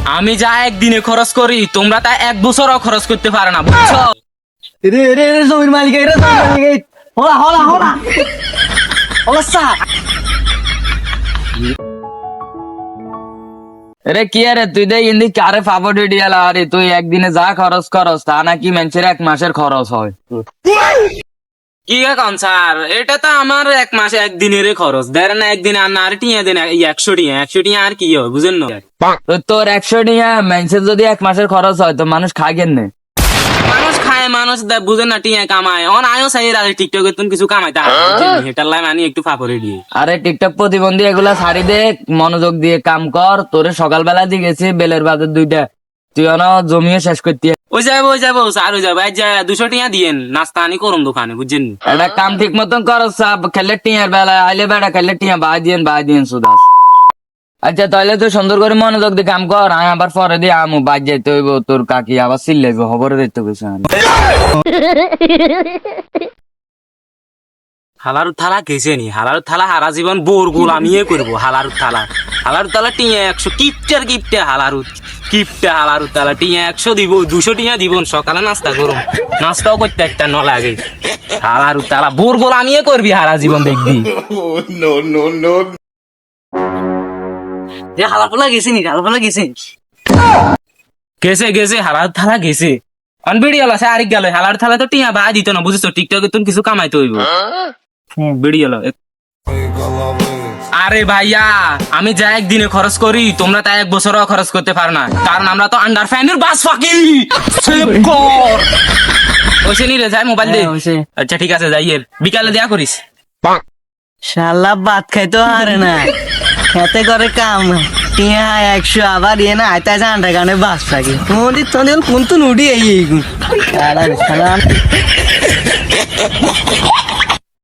আমি যা একদিনে খরচ করি তোমরা তা এক বছরও খরচ করতে পারো না, বুঝছো? রে রে রে জমির মালিক রে জমির মালিক হোলা হোলা হোলা অবস্থা রে কি রে তুই দেখ ইন্দি কারে ফাপড় ডিয়ালা আরে তুই একদিনে যা খরচ করস তা নাকি মানুষের এক মাসের খরচ হয়। কি এখন স্যার, এটা তো আমার এক মাসে একদিনের খরচ দেয় না, একদিনে আর টিয়া দেন 100 টিয়া আর কি হয় বুঝেন না? তো তোর 100 টাকা মানুষের যদি এক মাসের খরচ হয় তো মানুষ খায় কেনে? মানুষ খায়, মানুষ বুঝেন না টিয়া কামায়। অন আয়ো চাই টিকটকে তুমি কিছু কামাইতে হেটার লাই মানে একটু ফাপড়ে দিয়ে। আরে টিকটক প্রতিবন্ধী এগুলা ছাড়ি দে, মনোযোগ দিয়ে কাম কর। তোরে সকালবেলা দিয়ে গেছি বেলের বাজার 2টা, তুই অন জমিয়ে শেষ করতে। ওই যাবো স্যার, ওই যাবো 200 টিয়া দিয়েন, নাস্তা আনি করুন দোকানে, বুঝছেন? একটা কাম ঠিক মতন কর, খেলে টিয়ার বেলা আইলে বেড়া খেলে টিয়া বাই দিয়েন সুদাস। আচ্ছা তাহলে তুই সুন্দর করে মনোযোগ দিয়ে কাম কর, আমি আবার পরে দিয়ে আমু বাদ যাইতে হইব, তোর কাকি আবার চিল্লাইব, খবরে দেখতে গেছে। হালার থালা গেছে নি, হালার থালা হারা জীবন বোর গোলামিয়ে করবো। হালার থালা টিয়া 100 কিপটে হালার থালা টিয়া 100 দিব, 200 টিয়া দিব। সকালে নাস্তা করুন, নাস্তাও করতে একটা ন লাগে। হালার থালা বোর গোলামিয়ে করবি হারা জীবন, দেখবি। যে হালাপোলা গেছে নি হালাপোলা গেছে গেছে হালার থালা গেছে। ভিডিও আছে আরেক গেল, হালার থালা তো টিয়া বাই দিত না, বুঝছো? টিকটকে তুমি কিছু কামাইতে হইব। ভিডিও আরে ভাইয়া, আমি যা একদিনে খরচ করি তোমরা তা এক বছরও খরচ করতে পারো না, কারণ আমরা তো আন্ডার ফ্যানের বাস ফাঁকি। ওইসে নি রে, যাই মোবাইল দে। আচ্ছা ঠিক আছে, যাই বিকালে দেয়া করিস। শালা ভাত খাইতো হারে না, খেতে করে কাম টিয়া 100 আবার ইয়ে না আইতা জানটা গানে বাস থাকে তোদের কোন তো নুডি এই